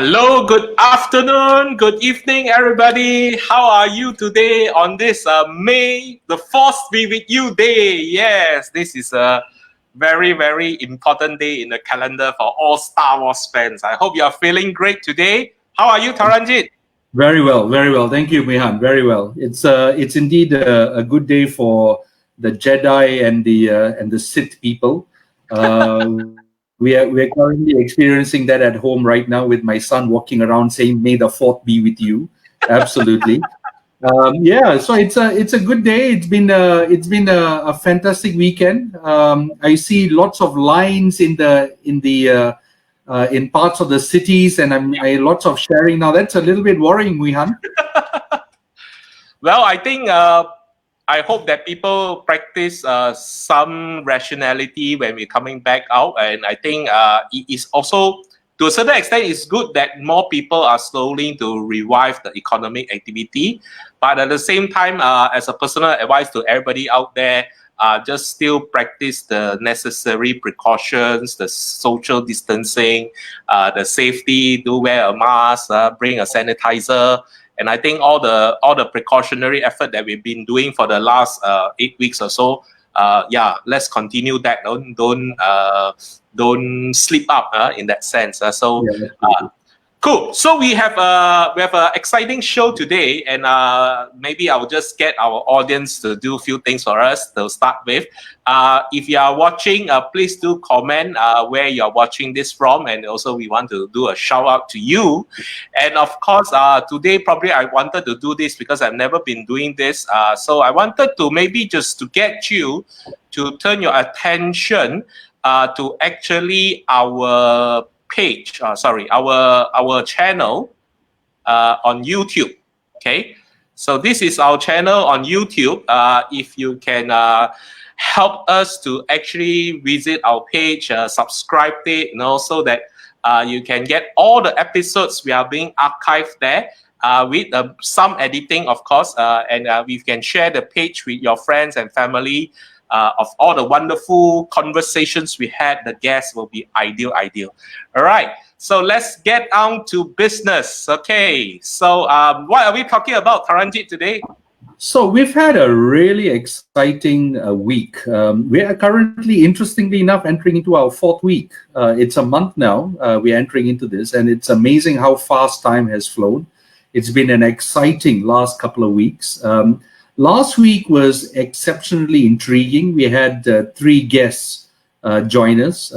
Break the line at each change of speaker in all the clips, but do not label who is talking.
Hello, good afternoon, good evening, everybody. How are you today on this May the 4th Be With You Day? Yes, this is a very, very important day in the calendar for all Star Wars fans. I hope you are feeling great today. How are you, Taranjeet?
Very well, very well. Thank you, Mihan. Very well. It's indeed a good day for the Jedi and the Sith people. We are currently experiencing that at home right now with my son walking around saying, "May the Fourth be with you." Absolutely. Yeah, so it's a good day. It's been a fantastic weekend. I see lots of lines in parts of the cities, and I lots of sharing now. That's a little bit worrying, Wihan.
Well, I hope that people practice some rationality when we're coming back out, and I think it is also to a certain extent it's good that more people are slowly to revive the economic activity, but at the same time, as a personal advice to everybody out there, just still practice the necessary precautions, the social distancing, the safety. Do wear a mask, bring a sanitizer. And I think all the precautionary effort that we've been doing for the last 8 weeks or so, let's continue that. Don't slip up in that sense. Cool. So we have an exciting show today, and maybe I'll just get our audience to do a few things for us to start with. If you are watching, please do comment where you are watching this from, and also we want to do a shout out to you. And of course, today probably I wanted to do this because I've never been doing this. So I wanted to maybe just to get you to turn your attention to actually our page, our channel on YouTube. Okay, so this is our channel on YouTube. If you can help us to actually visit our page, subscribe it, so that you can get all the episodes we are being archived there. With some editing, of course, and we can share the page with your friends and family. Of all the wonderful conversations we had, the guests will be ideal. All right, so let's get on to business. Okay, so what are we talking about, Taranjeet, today?
So we've had a really exciting week. We are currently, interestingly enough, entering into our fourth week. It's a month now. We're entering into this, and it's amazing how fast time has flown. It's been an exciting last couple of weeks. Last week was exceptionally intriguing. We had three guests join us.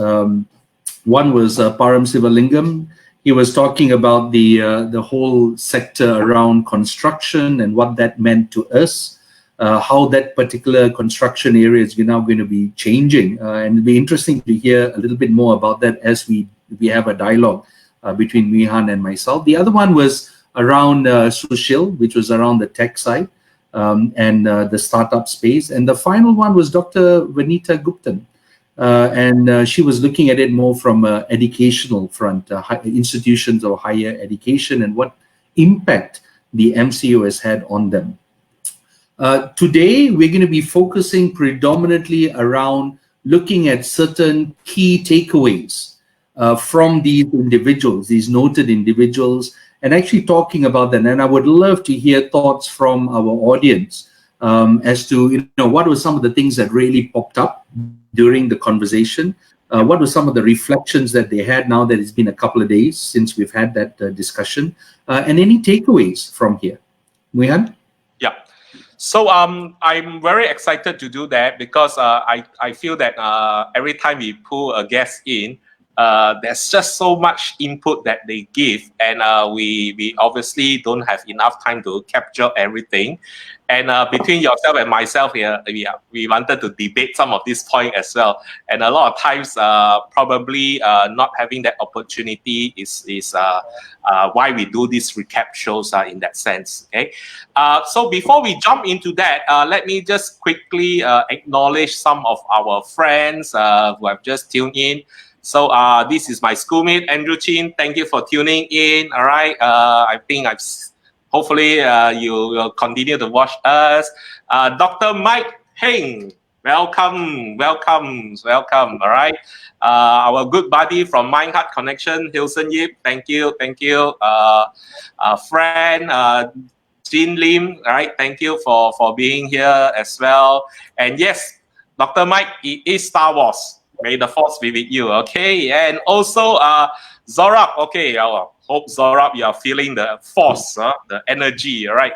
One was Param Sivalingam. He was talking about the whole sector around construction and what that meant to us, how that particular construction area is now going to be changing. And it'll be interesting to hear a little bit more about that as we have a dialogue between Mihan and myself. The other one was around Sushil, which was around the tech side. And the startup space. And the final one was Dr. Vinitha Guptan. And she was looking at it more from an educational front, institutions of higher education and what impact the MCO has had on them. Today, we're going to be focusing predominantly around looking at certain key takeaways from these individuals, these noted individuals, and actually talking about them. And I would love to hear thoughts from our audience as to what were some of the things that really popped up during the conversation. What were some of the reflections that they had now that it's been a couple of days since we've had that discussion, and any takeaways from here. Mihan?
Yeah. So I'm very excited to do that because I feel that every time we pull a guest in, there's just so much input that they give, and we obviously don't have enough time to capture everything. And between yourself and myself here, we wanted to debate some of this point as well. And a lot of times, probably not having that opportunity is why we do these recap shows in that sense. Okay. So before we jump into that, let me just quickly acknowledge some of our friends who have just tuned in. So this is my schoolmate, Andrew Chin. Thank you for tuning in. All right. I think hopefully you will continue to watch us. Dr. Mike Heng. Welcome. All right. Our good buddy from Mind Heart Connection, Hilson Yip. Thank you. Friend, Jean Lim. All right. Thank you for being here as well. And yes, Dr. Mike, it is Star Wars. May the Force be with you. Okay. And also, Zorab. Okay. I hope Zorab, you are feeling the force, the energy. All right.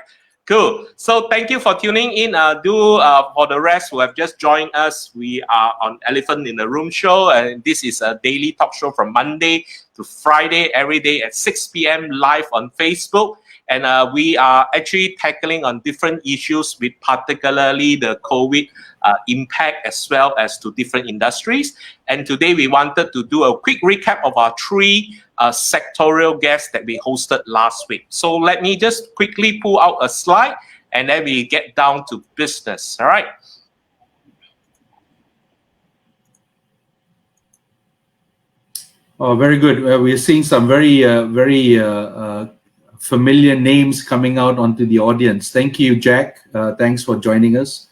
Cool. So thank you for tuning in. For the rest who have just joined us, we are on Elephant in the Room show, and this is a daily talk show from Monday to Friday, every day at 6 p.m. live on Facebook. And we are actually tackling on different issues with particularly the COVID impact as well as to different industries. And today we wanted to do a quick recap of our three sectorial guests that we hosted last week. So let me just quickly pull out a slide and then we get down to business. All right.
Oh, very good. We're seeing some very familiar names coming out onto the audience. Thank you, Jack. Thanks for joining us.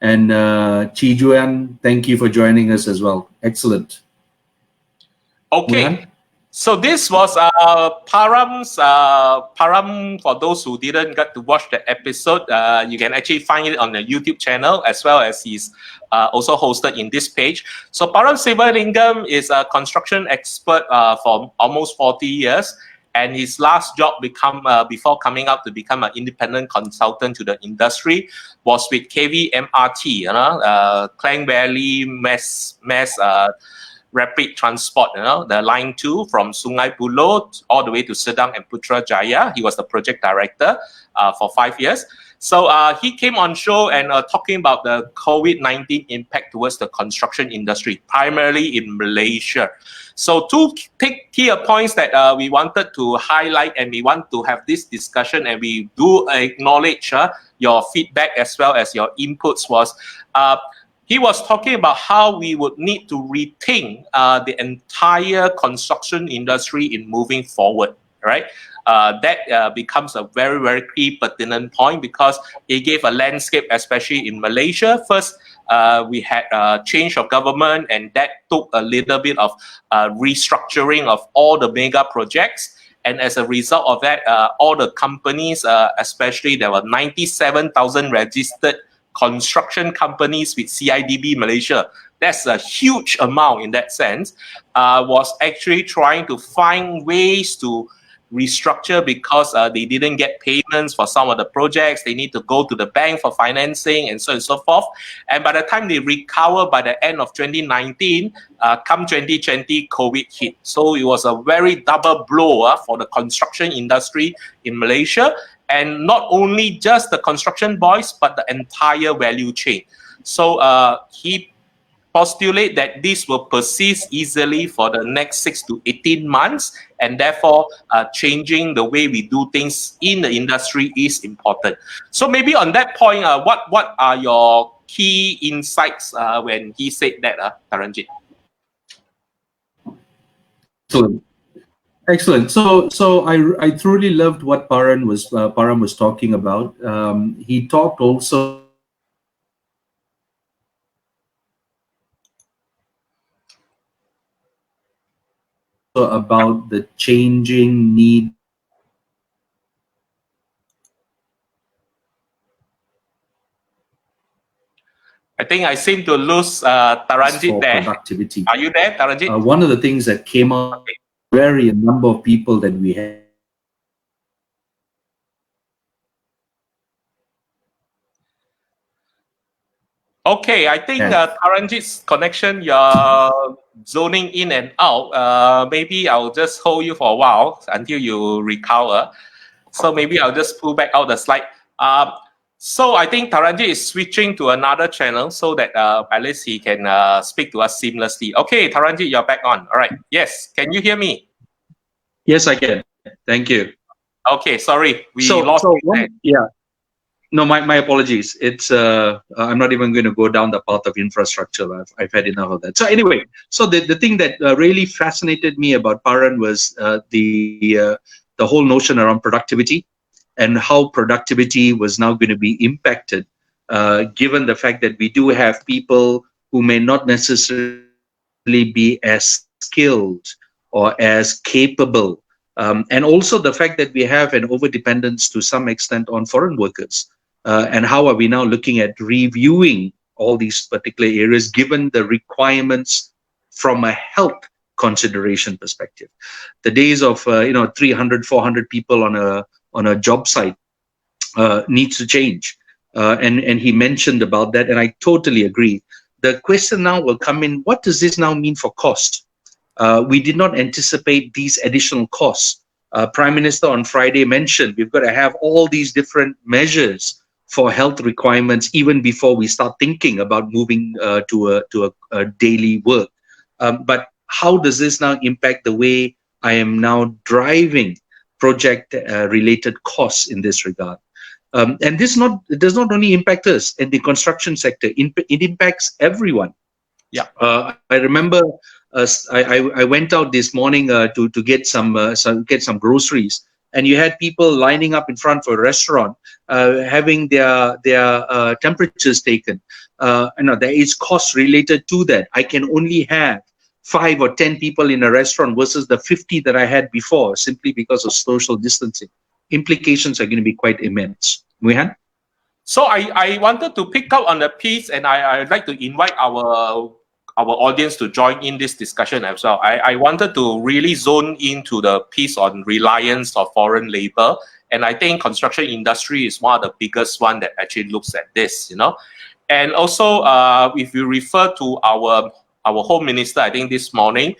And Chi Juan, thank you for joining us as well. Excellent.
Okay.
Juan?
So this was Param's, for those who didn't get to watch the episode, you can actually find it on the YouTube channel as well as he's also hosted in this page. So Param Sivalingam is a construction expert for almost 40 years. And his last job before coming out to become an independent consultant to the industry was with KVMRT, Klang Valley Mass Rapid Transport, the line 2 from Sungai Buloh all the way to Sedang and Putrajaya. He was the project director for 5 years. So he came on show and talking about the COVID-19 impact towards the construction industry, primarily in Malaysia. So two key points that we wanted to highlight, and we want to have this discussion, and we do acknowledge your feedback as well as your inputs was, he was talking about how we would need to rethink the entire construction industry in moving forward, right? That becomes a very, very key pertinent point because it gave a landscape, especially in Malaysia. First, we had a change of government, and that took a little bit of restructuring of all the mega projects. And as a result of that, all the companies, especially there were 97,000 registered construction companies with CIDB Malaysia. That's a huge amount in that sense, was actually trying to find ways to restructure because they didn't get payments for some of the projects. They need to go to the bank for financing and so on and so forth. And by the time they recover by the end of 2019, come 2020, COVID hit. So it was a very double blow for the construction industry in Malaysia. And not only just the construction boys, but the entire value chain. So he postulate that this will persist easily for the next 6 to 18 months, and therefore changing the way we do things in the industry is important. So maybe on that point, what are your key insights when he said that, Taranjeet?
Excellent. So I truly loved what Param was talking about. He talked also about the changing need
I think I seem to lose Taranjeet
for
there.
productivity.
Are you there, Taranjeet?
One of the things that came out, a number of people that we had.
Okay, I think Taranjeet's connection, you're zoning in and out. Maybe I'll just hold you for a while until you recover. So maybe I'll just pull back out the slide. So I think Taranjeet is switching to another channel so that at least he can speak to us seamlessly. Okay, Taranjeet, you're back on. All right. Yes, can you hear me?
Yes, I can. Thank you.
Okay, sorry. We lost you.
Yeah. No, my apologies. It's I'm not even going to go down the path of infrastructure. I've had enough of that. So anyway, so the thing that really fascinated me about Param was the whole notion around productivity and how productivity was now going to be impacted given the fact that we do have people who may not necessarily be as skilled or as capable. And also the fact that we have an overdependence to some extent on foreign workers. And how are we now looking at reviewing all these particular areas given the requirements from a health consideration perspective? The days of 300, 400 people on a job site needs to change. And he mentioned about that, and I totally agree. The question now will come in, what does this now mean for cost? We did not anticipate these additional costs. Prime Minister on Friday mentioned we've got to have all these different measures for health requirements even before we start thinking about moving to a daily work. But how does this now impact the way I am now driving project related costs in this regard? And this does not only impact us in the construction sector, it impacts everyone.
Yeah.
I remember I went out this morning to get some groceries, and you had people lining up in front of a restaurant, having their temperatures taken. There is cost related to that. I can only have 5 or 10 people in a restaurant versus the 50 that I had before, simply because of social distancing. Implications are going to be quite immense. Muihan?
So I wanted to pick up on the piece, and I'd like to invite our audience to join in this discussion as well. I wanted to really zone into the piece on reliance of foreign labor, and I think construction industry is one of the biggest one that actually looks at this, And also, if you refer to our Home Minister, I think this morning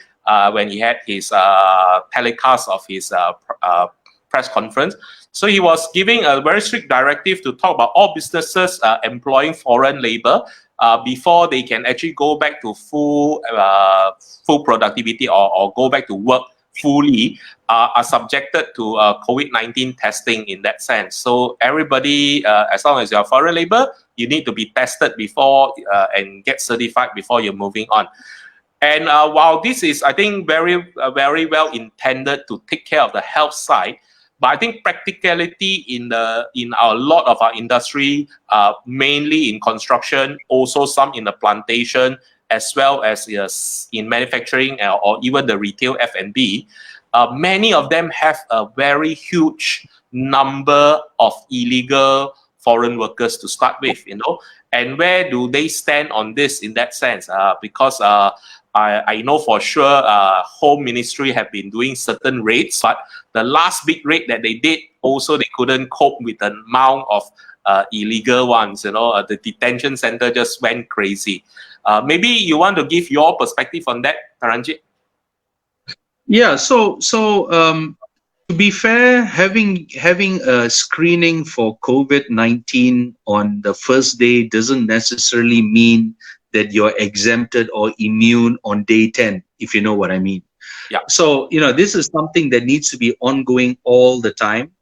when he had his telecast of his press conference, so he was giving a very strict directive to talk about all businesses employing foreign labor before they can actually go back to full productivity or go back to work fully are subjected to COVID-19 testing in that sense. So everybody, as long as you're foreign labor, you need to be tested before and get certified before you're moving on. And while this is, I think, very well intended to take care of the health side, but I think practicality in a lot of our industry, mainly in construction, also some in the plantation, as well as in manufacturing or even the retail F&B, many of them have a very huge number of illegal foreign workers to start with, And where do they stand on this in that sense? Because I know for sure Home Ministry have been doing certain raids, but the last big raid that they did, also they couldn't cope with the amount of illegal ones, the detention center just went crazy. Maybe you want to give your perspective on that, Taranjeet?
Yeah, so to be fair, having a screening for COVID-19 on the first day doesn't necessarily mean that you're exempted or immune on day 10, if you know what I mean.
Yeah.
So, this is something that needs to be ongoing all the time.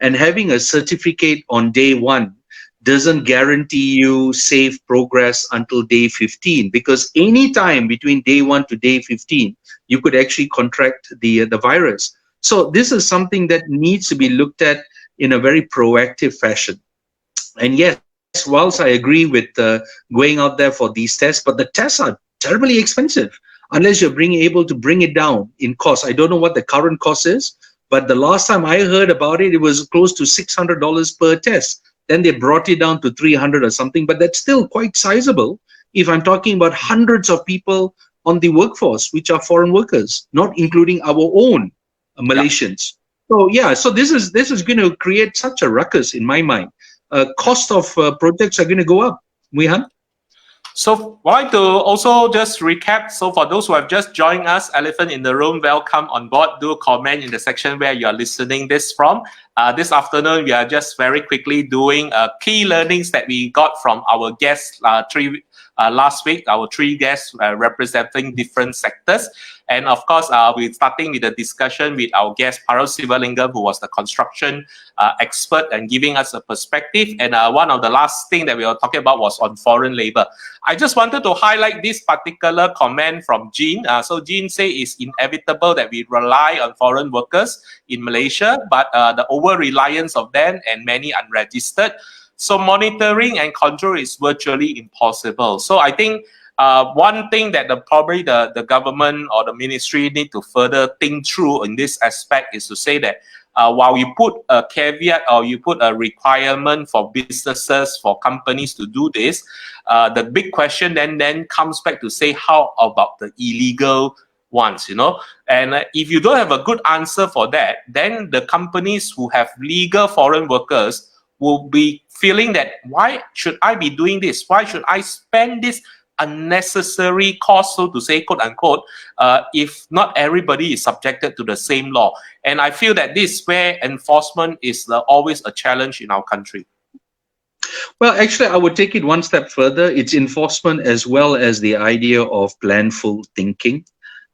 And having a certificate on day 1 doesn't guarantee you safe progress until day 15, because any time between day 1 to day 15, you could actually contract the virus. So this is something that needs to be looked at in a very proactive fashion. And yes, whilst I agree with going out there for these tests, but the tests are terribly expensive unless you're able to bring it down in cost. I don't know what the current cost is, but the last time I heard about it, it was close to $600 per test. Then they brought it down to 300 or something, but that's still quite sizable if I'm talking about hundreds of people on the workforce, which are foreign workers, not including our own Malaysians. Yeah. So this is going to create such a ruckus in my mind. Cost of projects are going to go up. Muihan?
So I want to also just recap. So for those who have just joined us, Elephant in the Room, welcome on board. Do comment in the section where you are listening this from. This afternoon, we are just very quickly doing key learnings that we got from our guests last week, our 3 guests representing different sectors. And of course, we're starting with a discussion with our guest, Param Sivalingam, who was the construction expert and giving us a perspective. And one of the last thing that we were talking about was on foreign labor. I just wanted to highlight this particular comment from Jean. So Jean says it's inevitable that we rely on foreign workers in Malaysia, but the over-reliance of them and many unregistered. So monitoring and control is virtually impossible. So I think one thing that probably the government or the ministry need to further think through in this aspect is to say that while you put a caveat or you put a requirement for businesses, for companies to do this, the big question then comes back to say, how about the illegal ones, you know? And if you don't have a good answer for that, then the companies who have legal foreign workers will be feeling that, why should I be doing this? Why should I spend this unnecessary cost, so to say, quote unquote, if not everybody is subjected to the same law? And I feel that this is where enforcement is always a challenge in our country.
Well, actually, I would take it one step further. It's enforcement as well as the idea of planful thinking.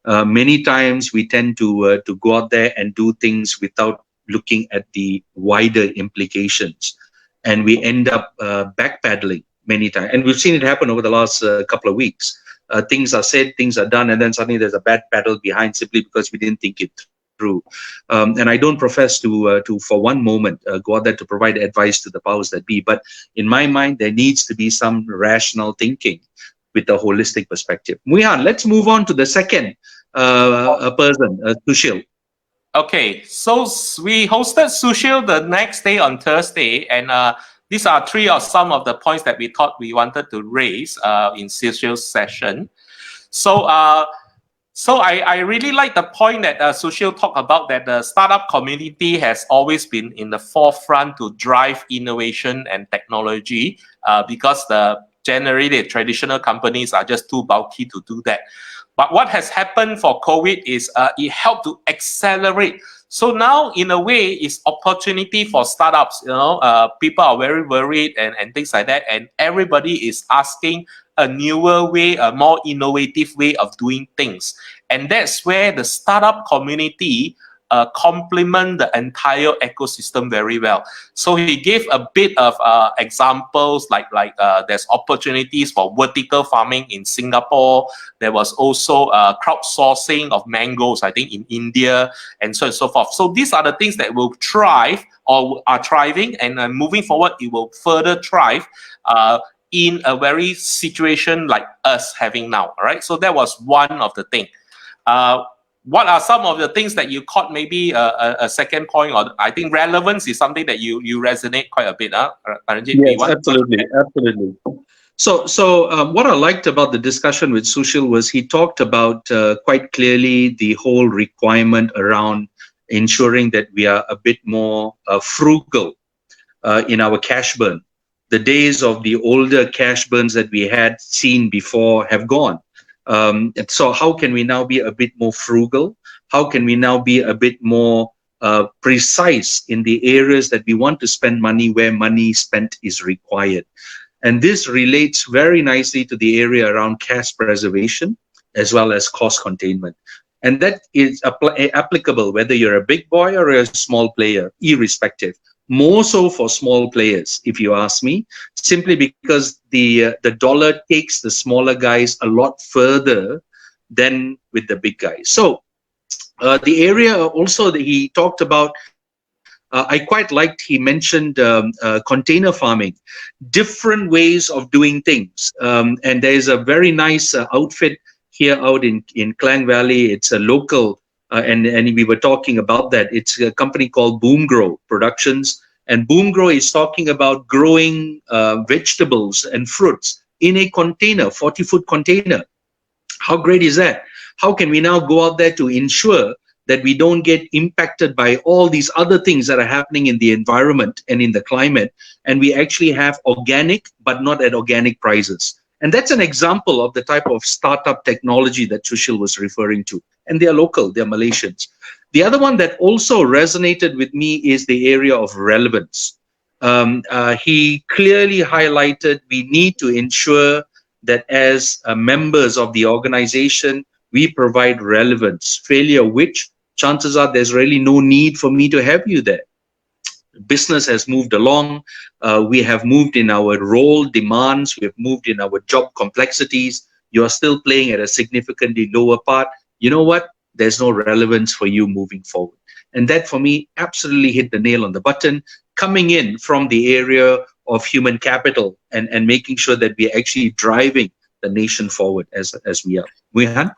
Many times we tend to go out there and do things without looking at the wider implications, and we end up backpedaling many times. And we've seen it happen over the last couple of weeks. Things are said, things are done, and then suddenly there's a bad paddle behind simply because we didn't think it through. And I don't profess to for one moment go out there to provide advice to the powers that be. But in my mind, there needs to be some rational thinking with a holistic perspective. Muihan, let's move on to the second person, Sushil.
Okay, so we hosted Sushil the next day on Thursday, and these are three of some of the points that we thought we wanted to raise in Sushil's session. So I really like the point that Sushil talked about, that the startup community has always been in the forefront to drive innovation and technology because generally the traditional companies are just too bulky to do that. But what has happened for COVID is it helped to accelerate. So now, in a way, it's opportunity for startups. You know, people are very worried and things like that, and everybody is asking a newer way, a more innovative way of doing things. And that's where the startup community complement the entire ecosystem very well. So he gave a bit of examples like there's opportunities for vertical farming in Singapore. There was also crowdsourcing of mangoes, I think, in India, and so on and so forth. So these are the things that will thrive or are thriving, and moving forward, it will further thrive in a very situation like us having now. All right. So that was one of the things. What are some of the things that you caught maybe a second point? Or I think relevance is something that you resonate quite a bit. Taranjeet,
yes, absolutely. So what I liked about the discussion with Sushil was he talked about quite clearly the whole requirement around ensuring that we are a bit more frugal in our cash burn. The days of the older cash burns that we had seen before have gone. So how can we now be a bit more frugal? How can we now be a bit more precise in the areas that we want to spend money, where money spent is required? And this relates very nicely to the area around cash preservation as well as cost containment. And that is applicable whether you're a big boy or a small player, irrespective. More so for small players, if you ask me, simply because the dollar takes the smaller guys a lot further than with the big guys. So the area also that he talked about, I quite liked, he mentioned container farming, different ways of doing things. And there's a very nice outfit here out in Klang Valley. It's a local and we were talking about that. It's a company called Boomgrow Productions, and Boomgrow is talking about growing vegetables and fruits in a container, 40-foot container. How great is that? How can we now go out there to ensure that we don't get impacted by all these other things that are happening in the environment and in the climate, and we actually have organic, but not at organic prices? And that's an example of the type of startup technology that Sushil was referring to. And they are local, they're Malaysians. The other one that also resonated with me is the area of relevance. He clearly highlighted we need to ensure that as members of the organization, we provide relevance, failure which chances are there's really no need for me to have you there. Business has moved along. We have moved in our role demands. We have moved in our job complexities. You are still playing at a significantly lower part. You know what? There's no relevance for you moving forward. And that for me absolutely hit the nail on the button, coming in from the area of human capital and making sure that we're actually driving the nation forward as we are. Wihan?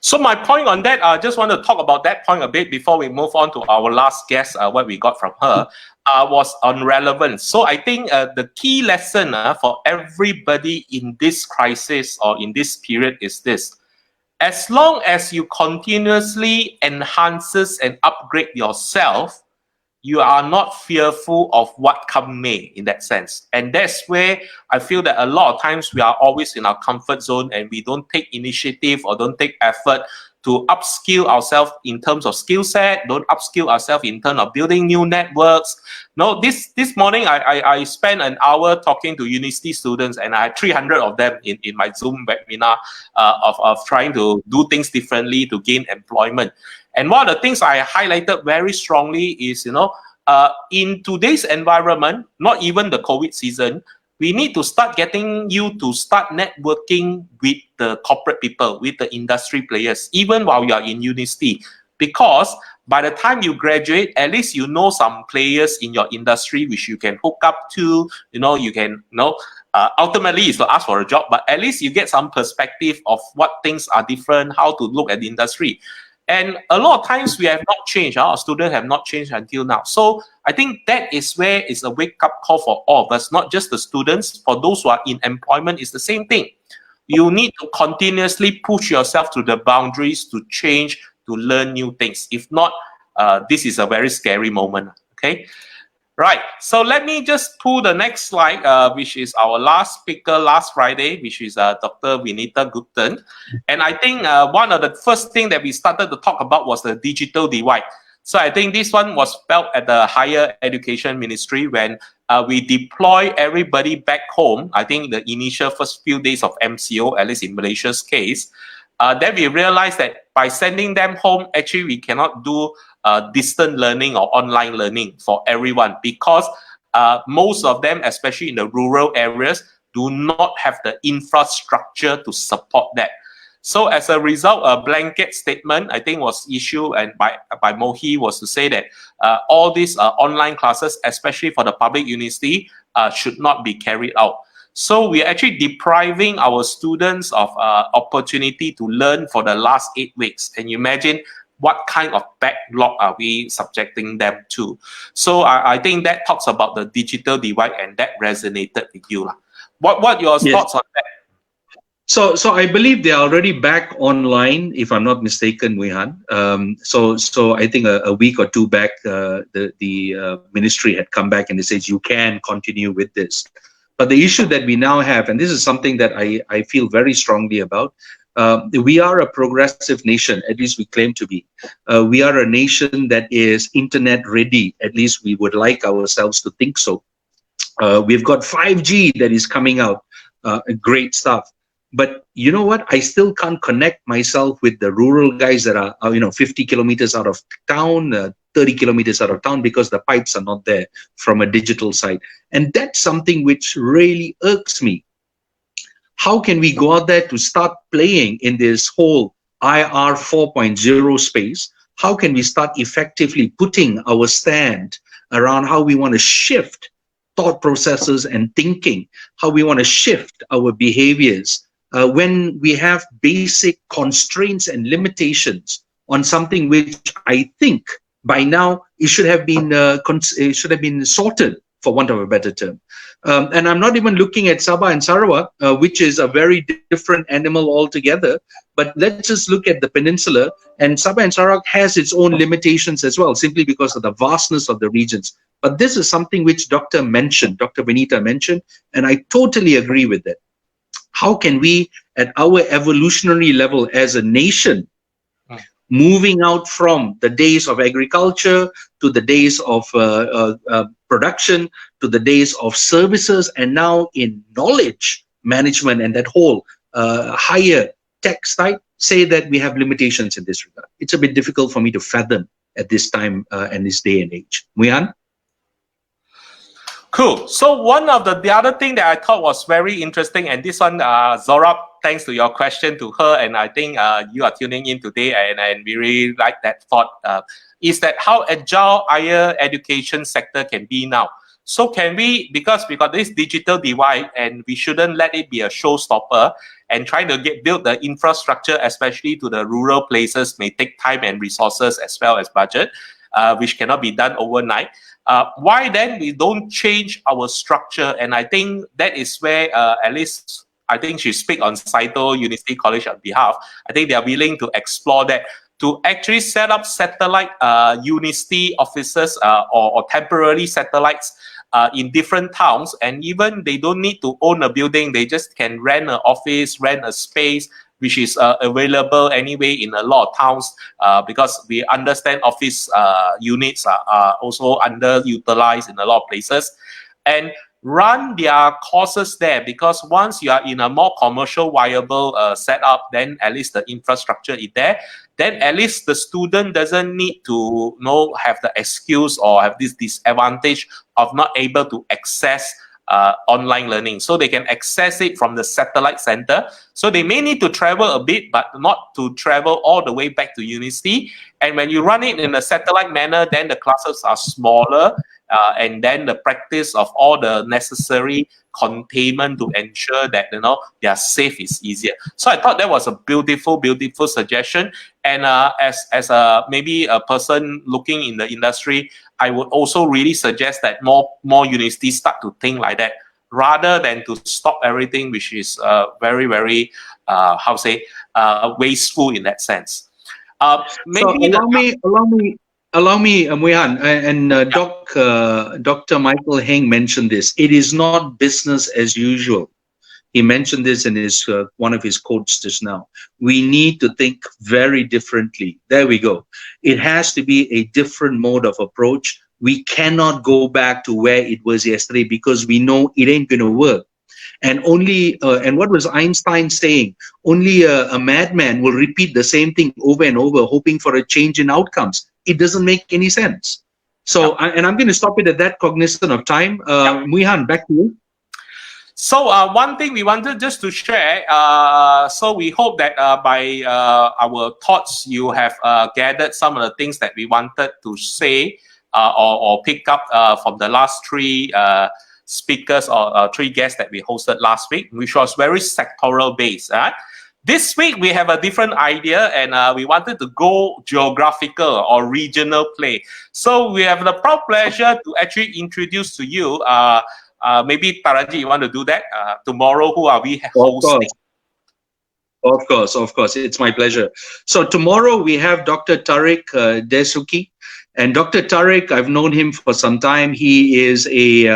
So my point on that, I just want to talk about that point a bit before we move on to our last guest, what we got from her, was on relevance. So I think the key lesson for everybody in this crisis or in this period is this. As long as you continuously enhances and upgrade yourself, you are not fearful of what come may in that sense. And that's where I feel that a lot of times we are always in our comfort zone and we don't take initiative or don't take effort to upskill ourselves in terms of skill set, don't upskill ourselves in terms of building new networks. No, this morning I spent an hour talking to university students, and I had 300 of them in my Zoom webinar of trying to do things differently to gain employment. And one of the things I highlighted very strongly is, in today's environment, not even the COVID season, we need to start getting you to start networking with the corporate people, with the industry players, even while you are in university. Because by the time you graduate, at least you know some players in your industry which you can hook up to, you can, ultimately is to ask for a job, but at least you get some perspective of what things are different, how to look at the industry. And a lot of times we have not changed, our students have not changed until now. So I think that is where it's a wake-up call for all of us, not just the students. For those who are in employment, it's the same thing. You need to continuously push yourself to the boundaries to change, to learn new things. If not, this is a very scary moment, okay? Right, so let me just pull the next slide, which is our last speaker last Friday, which is Dr. Vinitha Guptan. And I think one of the first things that we started to talk about was the digital divide. So I think this one was felt at the Higher Education Ministry when we deploy everybody back home. I think the initial first few days of MCO, at least in Malaysia's case, then we realized that by sending them home, actually we cannot do distant learning or online learning for everyone, because most of them, especially in the rural areas, do not have the infrastructure to support that. So as a result, a blanket statement, I think, was issued and by Mohi, was to say that all these online classes, especially for the public university, should not be carried out. So we're actually depriving our students of opportunity to learn for the last 8 weeks. Can you imagine what kind of backlog are we subjecting them to? So I think that talks about the digital divide, and that resonated with you. What your thoughts on that?
So I believe they're already back online, if I'm not mistaken, Wihan. So I think a week or two back, the ministry had come back and they said you can continue with this. But the issue that we now have, and this is something that I feel very strongly about, we are a progressive nation, at least we claim to be. We are a nation that is internet ready, at least we would like ourselves to think so. We've got 5G that is coming out, great stuff. But you know what? I still can't connect myself with the rural guys that are 50 kilometers out of town, 30 kilometers out of town, because the pipes are not there from a digital side. And that's something which really irks me. How can we go out there to start playing in this whole IR 4.0 space? How can we start effectively putting our stand around how we want to shift thought processes and thinking, how we want to shift our behaviors when we have basic constraints and limitations on something which I think by now it should have been sorted, for want of a better term. And I'm not even looking at Sabah and Sarawak, which is a very different animal altogether. But let's just look at the peninsula, and Sabah and Sarawak has its own limitations as well, simply because of the vastness of the regions. But this is something which Dr. Vinitha mentioned, and I totally agree with that. How can we, at our evolutionary level as a nation, moving out from the days of agriculture to the days of production to the days of services, and now in knowledge management and that whole higher tech side, say that we have limitations in this regard? It's a bit difficult for me to fathom at this time and this day and age. Muyan?
Cool. So one of the other thing that I thought was very interesting, and this one, Zorab, thanks to your question to her, and I think you are tuning in today, and we really like that thought, is that how agile higher education sector can be now. So can we, because we got this digital divide and we shouldn't let it be a showstopper, and trying to build the infrastructure, especially to the rural places, may take time and resources as well as budget, which cannot be done overnight. Why then we don't change our structure? And I think that is where at least I think she speak on Saito University College on behalf. I think they are willing to explore that, to actually set up satellite university offices or temporary satellites in different towns, and even they don't need to own a building. They just can rent an office, rent a space, which is available anyway in a lot of towns, because we understand office units are also underutilized in a lot of places, and run their courses there. Because once you are in a more commercial viable setup, then at least the infrastructure is there. Then at least the student doesn't need to have the excuse or have this disadvantage of not able to access online learning. So they can access it from the satellite center. So they may need to travel a bit, but not to travel all the way back to university. And when you run it in a satellite manner, then the classes are smaller, and then the practice of all the necessary containment to ensure that they are safe is easier. So I thought that was a beautiful suggestion. And as a maybe a person looking in the industry, I would also really suggest that more universities start to think like that, rather than to stop everything, which is very, very wasteful in that sense.
Maybe allow me, Muihan, and Dr. Michael Heng mentioned this. It is not business as usual. He mentioned this in his one of his quotes just now. We need to think very differently. There we go. It has to be a different mode of approach. We cannot go back to where it was yesterday, because we know it ain't going to work. And and what was Einstein saying? Only a madman will repeat the same thing over and over, hoping for a change in outcomes. It doesn't make any sense. So, and I'm going to stop it at that, cognizant of time. Muihan, back to you.
So one thing we wanted just to share, so we hope that by our thoughts, you have gathered some of the things that we wanted to say or pick up from the last three speakers or three guests that we hosted last week, which was very sectoral based. This week, we have a different idea, and we wanted to go geographical or regional play. So we have the proud pleasure to actually introduce to you, maybe Taranjeet, you want to do that? Tomorrow, who are we hosting?
Of course. It's my pleasure. So tomorrow, we have Dr. Tariq Desuki. And Dr. Tariq, I've known him for some time. He is a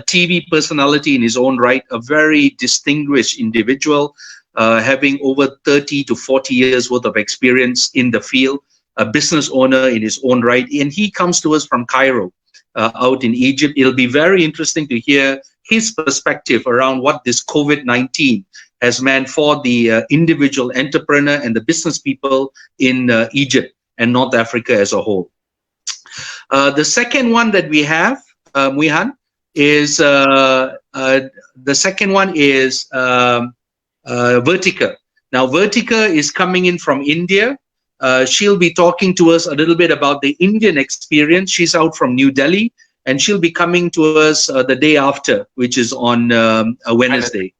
TV personality in his own right, a very distinguished individual, having over 30 to 40 years worth of experience in the field, a business owner in his own right. And he comes to us from Cairo, out in Egypt. It'll be very interesting to hear his perspective around what this COVID-19 has meant for the individual entrepreneur and the business people in Egypt and North Africa as a whole. The second one that we have, Muihan, is Vertika. Now, Vertika is coming in from India. She'll be talking to us a little bit about the Indian experience. She's out from New Delhi, and she'll be coming to us the day after, which is on a Wednesday.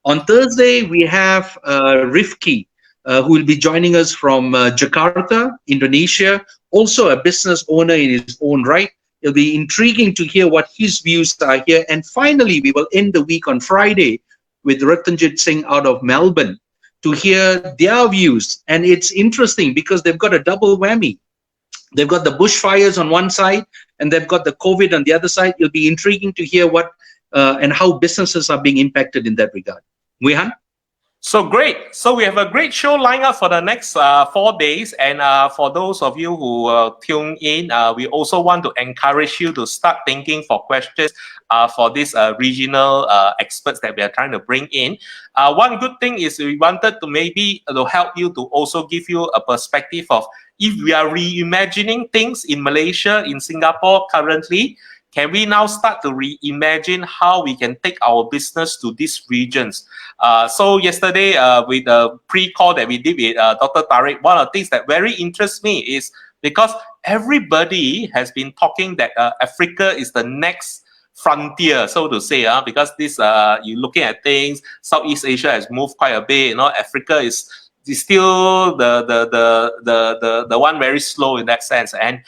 On Thursday, we have Rifki, who will be joining us from Jakarta, Indonesia, also a business owner in his own right. It'll be intriguing to hear what his views are here. And finally, we will end the week on Friday with Taranjeet Singh out of Melbourne to hear their views. And it's interesting because they've got a double whammy. They've got the bushfires on one side, and they've got the COVID on the other side. It'll be intriguing to hear what and how businesses are being impacted in that regard. Muihan?
So great. So we have a great show lined up for the next 4 days. And for those of you who tune in, we also want to encourage you to start thinking for questions for these regional experts that we are trying to bring in. One good thing is we wanted to maybe to help you to also give you a perspective of if we are reimagining things in Malaysia, in Singapore currently, can we now start to reimagine how we can take our business to these regions? So yesterday, with the pre-call that we did with Dr. Tariq, one of the things that very interests me is because everybody has been talking that Africa is the next frontier, so to say, because this you're looking at things, Southeast Asia has moved quite a bit, you know, Africa is still the one very slow in that sense. And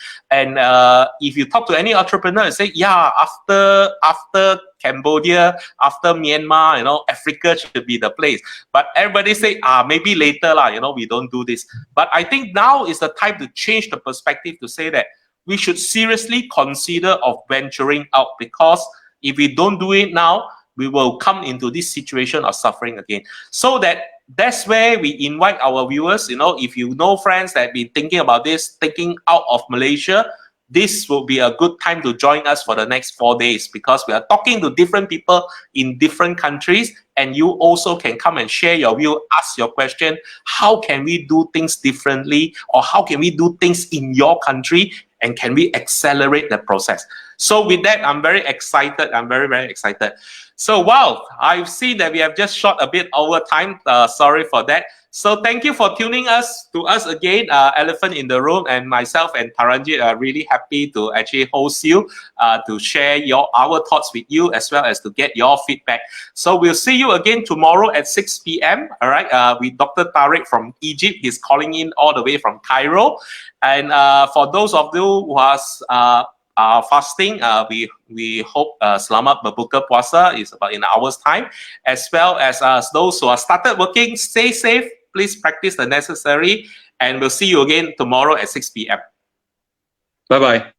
if you talk to any entrepreneur and say, yeah, after Cambodia, after Myanmar, you know, Africa should be the place. But everybody say, maybe later lah, you know, we don't do this. But I think now is the time to change the perspective to say that we should seriously consider of venturing out, because if we don't do it now, we will come into this situation of suffering again. So that's where we invite our viewers, you know, if you know friends that have been thinking about this, thinking out of Malaysia, this will be a good time to join us for the next 4 days, because we are talking to different people in different countries, and you also can come and share your view, ask your question, how can we do things differently, or how can we do things in your country, and can we accelerate the process? So with that, I'm very excited. I'm very, very excited. So wow, I've seen that we have just shot a bit over time. Sorry for that. So thank you for tuning to us again, Elephant in the Room, and myself and Taranjeet are really happy to actually host you to share our thoughts with you, as well as to get your feedback. So we'll see you again tomorrow at 6 p.m. All right, with Dr. Tariq from Egypt. He's calling in all the way from Cairo. And for those of you who are fasting, we hope selamat berbuka puasa is about in an hour's time, as well as those who are started working, stay safe, please practice the necessary, and we'll see you again tomorrow at 6 p.m.
Bye-bye.